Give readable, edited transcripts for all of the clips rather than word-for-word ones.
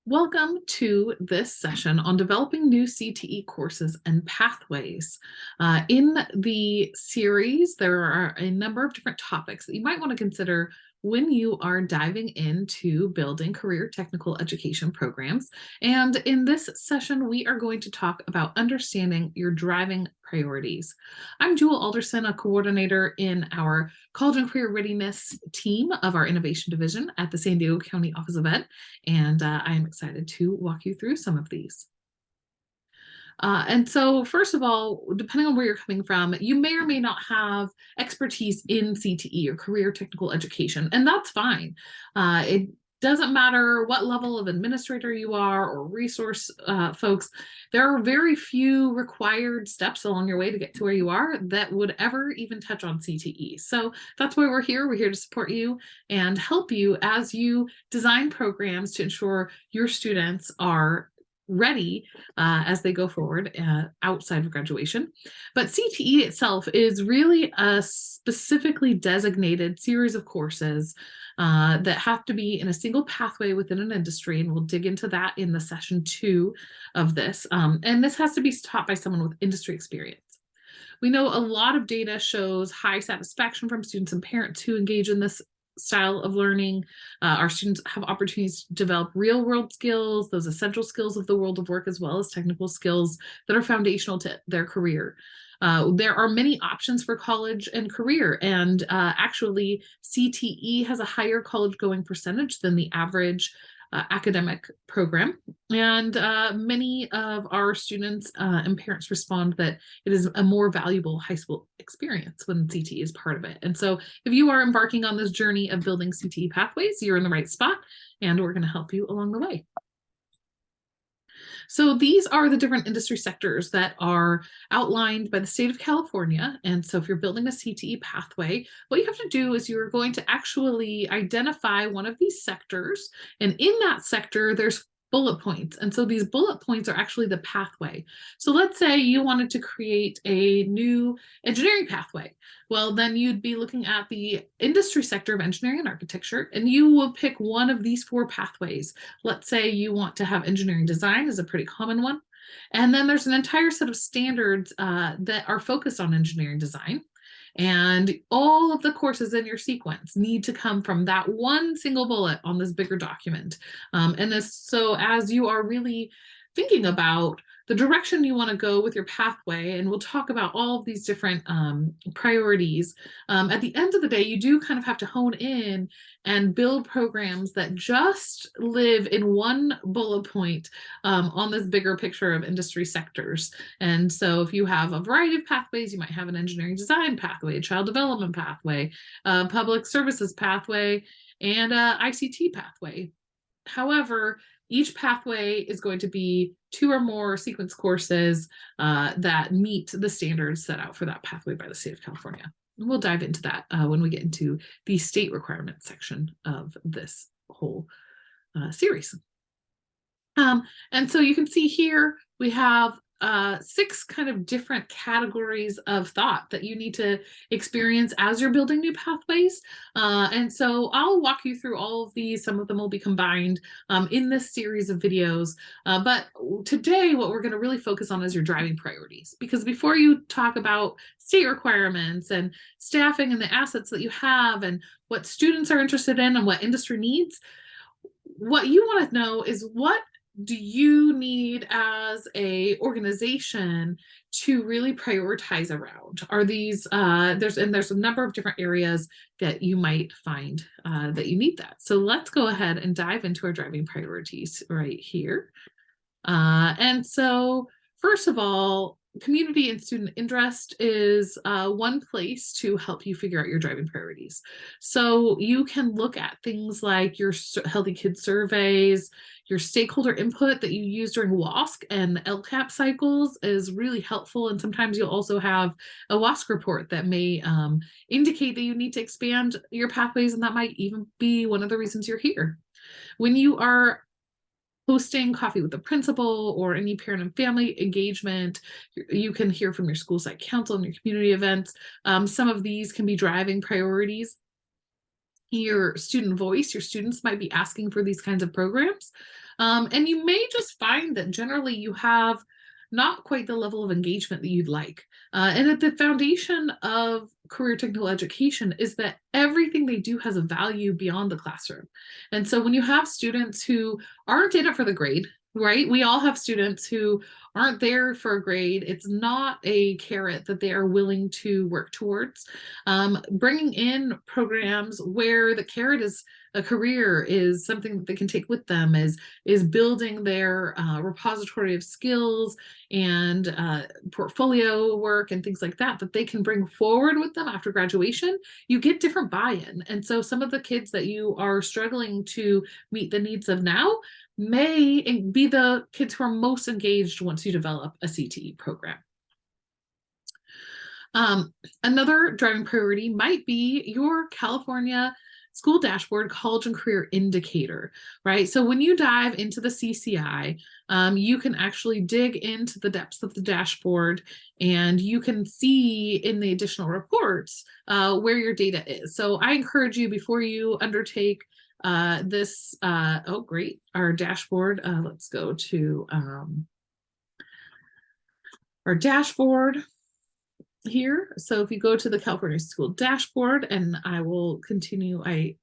Welcome to this session on developing new CTE courses and pathways. In the series, there are a number of different topics that you might want to consider when you are diving into building career technical education programs. And in this session, we are going to talk about understanding your driving priorities. I'm Jewel Alderson, a coordinator in our College and Career Readiness team of our Innovation Division at the San Diego County Office of Ed, and I am excited to walk you through some of these. And so, first of all, depending on where you're coming from, you may or may not have expertise in CTE or career technical education, and that's fine. It doesn't matter what level of administrator you are or resource folks. There are very few required steps along your way to get to where you are that would ever even touch on CTE. So that's why we're here. We're here to support you and help you as you design programs to ensure your students are ready as they go forward outside of graduation. But CTE itself is really a specifically designated series of courses that have to be in a single pathway within an industry, and we'll dig into that in the session 2 of this. And this has to be taught by someone with industry experience. We know a lot of data shows high satisfaction from students and parents who engage in this style of learning. Our students have opportunities to develop real world skills, those essential skills of the world of work, as well as technical skills that are foundational to their career. There are many options for college and career, and actually CTE has a higher college going percentage than the average academic program. And many of our students and parents respond that it is a more valuable high school experience when CTE is part of it. And so if you are embarking on this journey of building CTE pathways, you're in the right spot, and we're going to help you along the way. So these are the different industry sectors that are outlined by the state of California. And so if you're building a CTE pathway, what you have to do is you're going to actually identify one of these sectors. And in that sector, there's bullet points. And so these bullet points are actually the pathway. So let's say you wanted to create a new engineering pathway. Well, then you'd be looking at the industry sector of engineering and architecture, and you will pick one of these 4 pathways. Let's say you want to have engineering design is a pretty common one. And then there's an entire set of standards that are focused on engineering design. And all of the courses in your sequence need to come from that one single bullet on this bigger document. So as you are really thinking about the direction you want to go with your pathway, and we'll talk about all of these different priorities, at the end of the day, you do kind of have to hone in and build programs that just live in one bullet point on this bigger picture of industry sectors. And so if you have a variety of pathways, you might have an engineering design pathway, a child development pathway, a public services pathway, and a ICT pathway. However, each pathway is going to be 2 or more sequence courses that meet the standards set out for that pathway by the state of California. And we'll dive into that when we get into the state requirement section of this whole series. And so you can see here we have 6 kind of different categories of thought that you need to experience as you're building new pathways. And so I'll walk you through all of these. Some of them will be combined in this series of videos. But today, what we're going to really focus on is your driving priorities. Because before you talk about state requirements and staffing and the assets that you have and what students are interested in and what industry needs, what you want to know is what do you need as a organization to really prioritize around? Are these there's a number of different areas that you might find that you need that. So let's go ahead and dive into our driving priorities right here. And so first of all, community and student interest is one place to help you figure out your driving priorities. So you can look at things like your Healthy Kids surveys, your stakeholder input that you use during WASC and LCAP cycles is really helpful. And sometimes you'll also have a WASC report that may indicate that you need to expand your pathways, and that might even be one of the reasons you're here. When you are hosting coffee with the principal or any parent and family engagement, you can hear from your school site council and your community events. Some of these can be driving priorities. Your student voice, your students might be asking for these kinds of programs. And you may just find that generally you have not quite the level of engagement that you'd like. And at the foundation of career technical education is that everything they do has a value beyond the classroom. And so when you have students who aren't in it for the grade, right? We all have students who aren't there for a grade. It's not a carrot that they are willing to work towards. Bringing in programs where the carrot is a career is something that they can take with them, is building their repository of skills and portfolio work and things like that that they can bring forward with them after graduation. You get different buy-in. And so some of the kids that you are struggling to meet the needs of now may be the kids who are most engaged once you develop a CTE program. Another driving priority might be your California School Dashboard College and Career Indicator, right? So when you dive into the CCI, you can actually dig into the depths of the dashboard and you can see in the additional reports where your data is. So I encourage you, before you undertake this, oh great, our dashboard, let's go to our dashboard here. So if you go to the California School Dashboard, and I will continue, I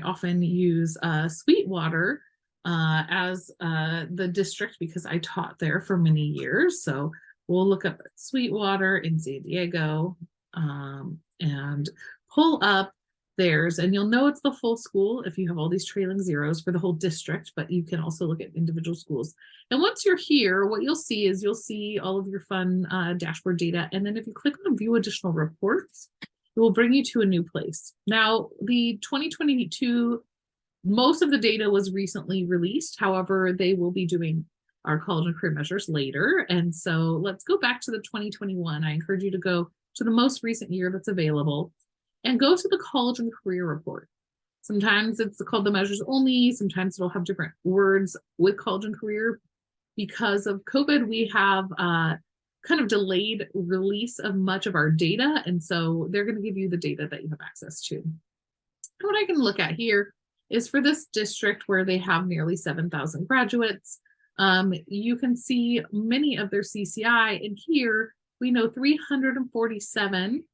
often use Sweetwater as the district because I taught there for many years. So we'll look up Sweetwater in San Diego and pull up theirs, and you'll know it's the full school if you have all these trailing zeros for the whole district, but you can also look at individual schools. And once you're here, what you'll see is you'll see all of your fun dashboard data. And then if you click on view additional reports, it will bring you to a new place. Now, the 2022, most of the data was recently released. However, they will be doing our college and career measures later. And so let's go back to the 2021. I encourage you to go to the most recent year that's available and go to the college and career report. Sometimes it's called the measures only. Sometimes it'll have different words with college and career. Because of COVID, we have kind of delayed release of much of our data. And so they're going to give you the data that you have access to. And what I can look at here is for this district where they have nearly 7,000 graduates, you can see many of their CCI. And here we know 347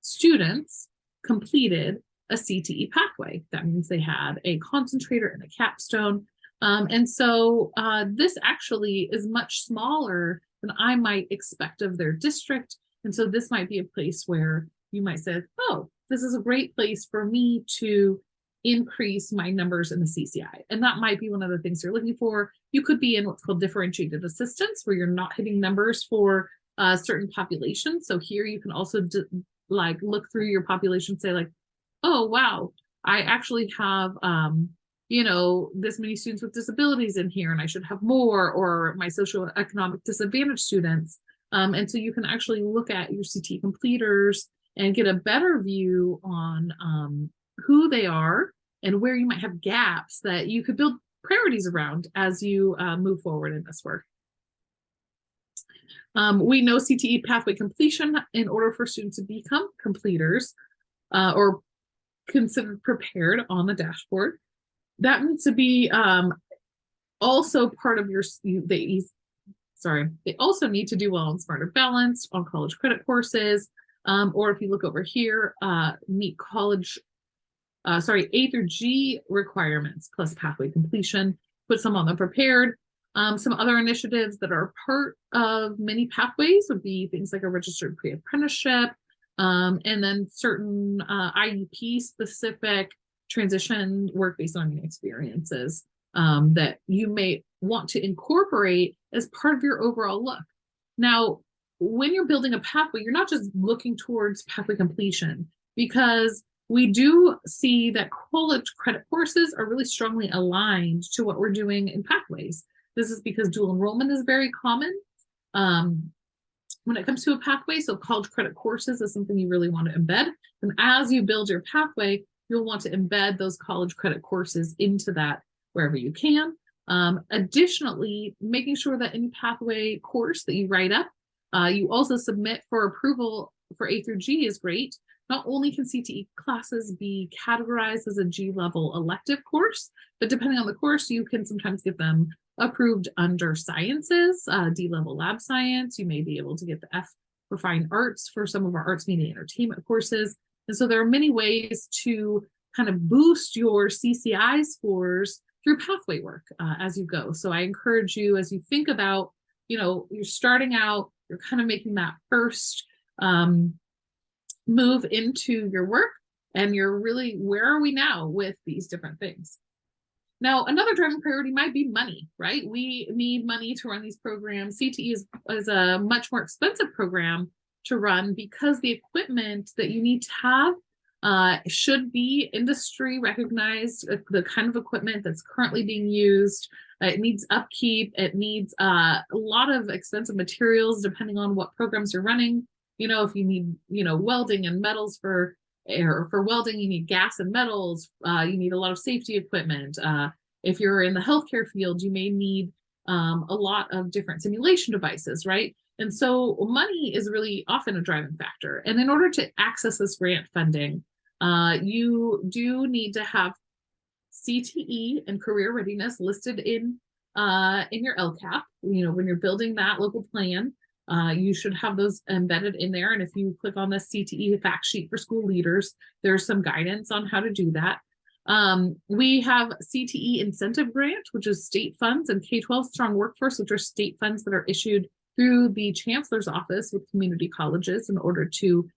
students completed a CTE pathway. That means they had a concentrator and a capstone. And so this actually is much smaller than I might expect of their district. And so this might be a place where you might say, oh, this is a great place for me to increase my numbers in the CCI. And that might be one of the things you're looking for. You could be in what's called differentiated assistance, where you're not hitting numbers for certain populations. So here you can also look through your population, say like, oh, wow, I actually have, this many students with disabilities in here, and I should have more, or my socioeconomic disadvantaged students. And so you can actually look at your CTE completers and get a better view on who they are and where you might have gaps that you could build priorities around as you move forward in this work. We know CTE pathway completion, in order for students to become completers or considered prepared on the dashboard, that needs to be also part of your, they also need to do well on Smarter Balanced, on college credit courses, or if you look over here, meet college, A through G requirements plus pathway completion, put some on the prepared. Some other initiatives that are part of many pathways would be things like a registered pre-apprenticeship, and then certain IUP specific transition work-based learning experiences that you may want to incorporate as part of your overall look. Now, when you're building a pathway, you're not just looking towards pathway completion, because we do see that college credit courses are really strongly aligned to what we're doing in pathways. This is because dual enrollment is very common when it comes to a pathway. So college credit courses is something you really want to embed. And as you build your pathway, you'll want to embed those college credit courses into that wherever you can. Additionally, making sure that any pathway course that you write up, you also submit for approval for A through G is great. not only can CTE classes be categorized as a G-level elective course, but depending on the course, you can sometimes get them approved under sciences, D-level lab science. You may be able to get the F for fine arts for some of our arts, media, entertainment courses. And so there are many ways to kind of boost your CCI scores through pathway work as you go. So I encourage you, as you think about, you're starting out, you're kind of making that first move into your work, and you're really, where are we now with these different things? Now, another driving priority might be money, right? We need money to run these programs. CTE is a much more expensive program to run because the equipment that you need to have should be industry recognized, the kind of equipment that's currently being used. It needs upkeep. It needs a lot of expensive materials depending on what programs you're running. If you need, welding and metals for welding, you need gas and metals. You need a lot of safety equipment. If you're in the healthcare field, you may need a lot of different simulation devices, right? And so money is really often a driving factor. And in order to access this grant funding, you do need to have CTE and career readiness listed in your LCAP. When you're building that local plan, you should have those embedded in there. And if you click on the CTE fact sheet for school leaders, there's some guidance on how to do that. We have CTE incentive grant, which is state funds, and K-12 strong workforce, which are state funds that are issued through the chancellor's office with community colleges in order to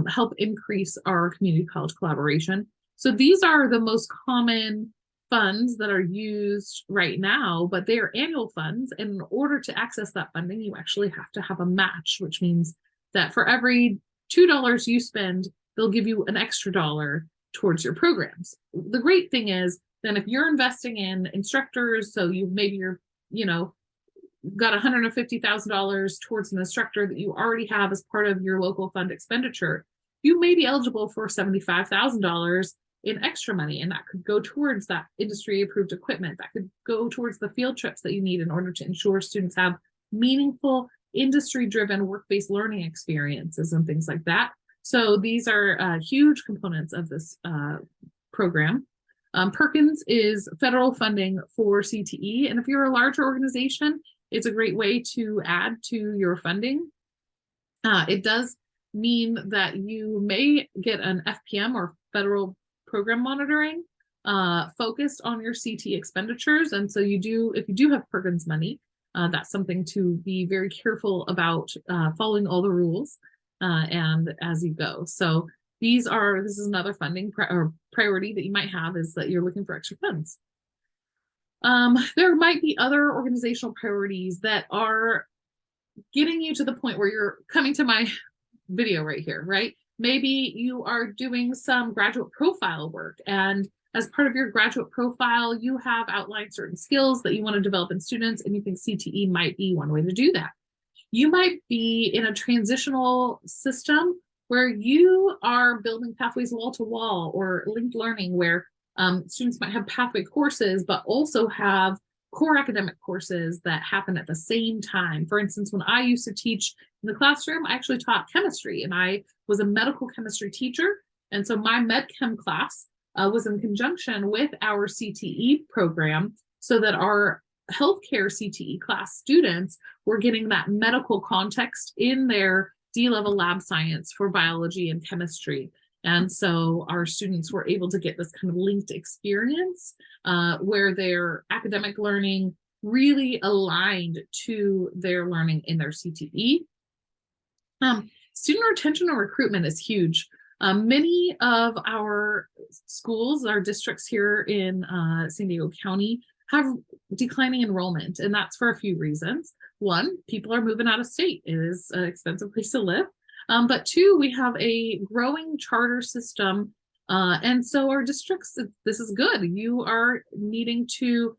help increase our community college collaboration. So these are the most common funds that are used right now, but they are annual funds. And in order to access that funding, you actually have to have a match, which means that for every $2 you spend, they'll give you an extra dollar towards your programs. The great thing is then if you're investing in instructors, so you're got $150,000 towards an instructor that you already have as part of your local fund expenditure, you may be eligible for $75,000 in extra money, and that could go towards that industry approved equipment. That could go towards the field trips that you need in order to ensure students have meaningful industry driven work-based learning experiences and things like that. So these are huge components of this program. Perkins is federal funding for CTE, and if you're a larger organization, it's a great way to add to your funding. It does mean that you may get an FPM or federal program monitoring focused on your CTE expenditures. And so if you do have Perkins money, that's something to be very careful about following all the rules and as you go. So this is another funding priority that you might have, is that you're looking for extra funds. There might be other organizational priorities that are getting you to the point where you're coming to my video right here, right? Maybe you are doing some graduate profile work, and as part of your graduate profile, you have outlined certain skills that you want to develop in students, and you think CTE might be one way to do that. You might be in a transitional system where you are building pathways wall to wall or linked learning, where students might have pathway courses, but also have core academic courses that happen at the same time. For instance, when I used to teach in the classroom, I actually taught chemistry, and I was a medical chemistry teacher. And so my med chem class was in conjunction with our CTE program, so that our healthcare CTE class students were getting that medical context in their D-level lab science for biology and chemistry. And so our students were able to get this kind of linked experience where their academic learning really aligned to their learning in their CTE. Student retention and recruitment is huge. Many of our schools, our districts here in San Diego County, have declining enrollment, and that's for a few reasons. One, people are moving out of state. It is an expensive place to live. But two, we have a growing charter system. And so our districts, this is good. You are needing to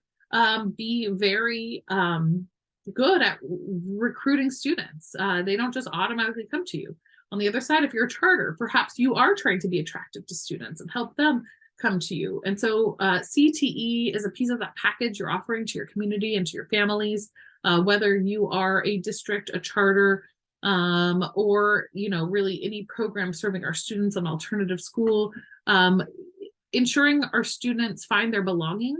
be very good at recruiting students. They don't just automatically come to you. On the other side, if you're a charter, perhaps you are trying to be attractive to students and help them come to you. And so CTE is a piece of that package you're offering to your community and to your families, whether you are a district, a charter, or, really any program serving our students in alternative school, um, ensuring our students find their belonging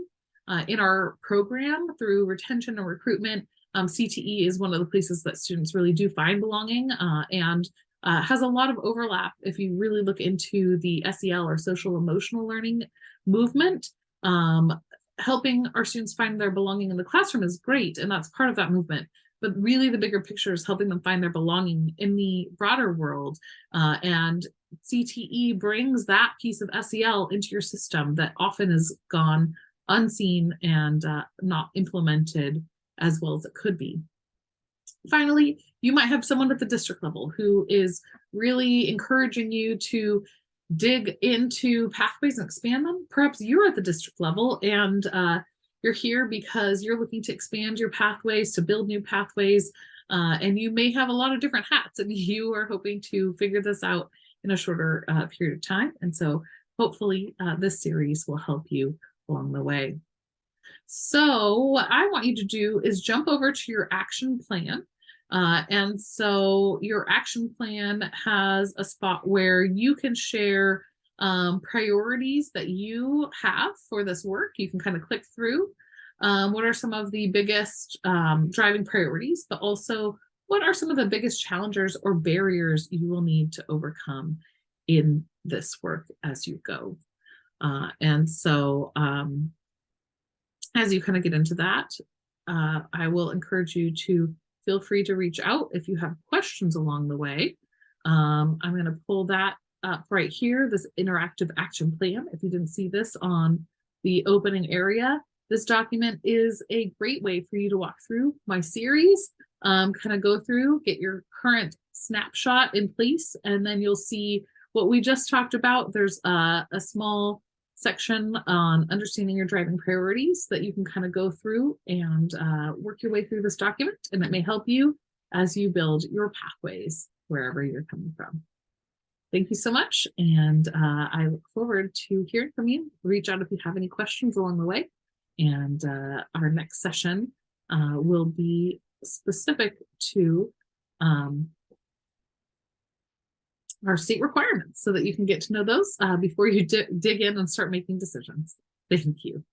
in our program through retention and recruitment. CTE is one of the places that students really do find belonging, and has a lot of overlap if you really look into the SEL or social emotional learning movement. Helping our students find their belonging in the classroom is great, and that's part of that movement. But really, the bigger picture is helping them find their belonging in the broader world. And CTE brings that piece of SEL into your system that often is gone unseen and not implemented as well as it could be. Finally, you might have someone at the district level who is really encouraging you to dig into pathways and expand them. Perhaps you're at the district level and you're here because you're looking to expand your pathways, to build new pathways, and you may have a lot of different hats and you are hoping to figure this out in a shorter period of time. And so hopefully this series will help you along the way. So what I want you to do is jump over to your action plan. And so your action plan has a spot where you can share priorities that you have for this work. You can kind of click through what are some of the biggest driving priorities, but also what are some of the biggest challenges or barriers you will need to overcome in this work as you go. And so as you kind of get into that, I will encourage you to feel free to reach out if you have questions along the way. I'm going to pull that up right here, this interactive action plan. If you didn't see this on the opening area, this document is a great way for you to walk through my series, kind of go through, get your current snapshot in place, and then you'll see what we just talked about. There's a small section on understanding your driving priorities that you can kind of go through and work your way through this document, and it may help you as you build your pathways wherever you're coming from. Thank you so much, and I look forward to hearing from you. Reach out if you have any questions along the way, and our next session will be specific to our state requirements so that you can get to know those before you dig in and start making decisions. Thank you.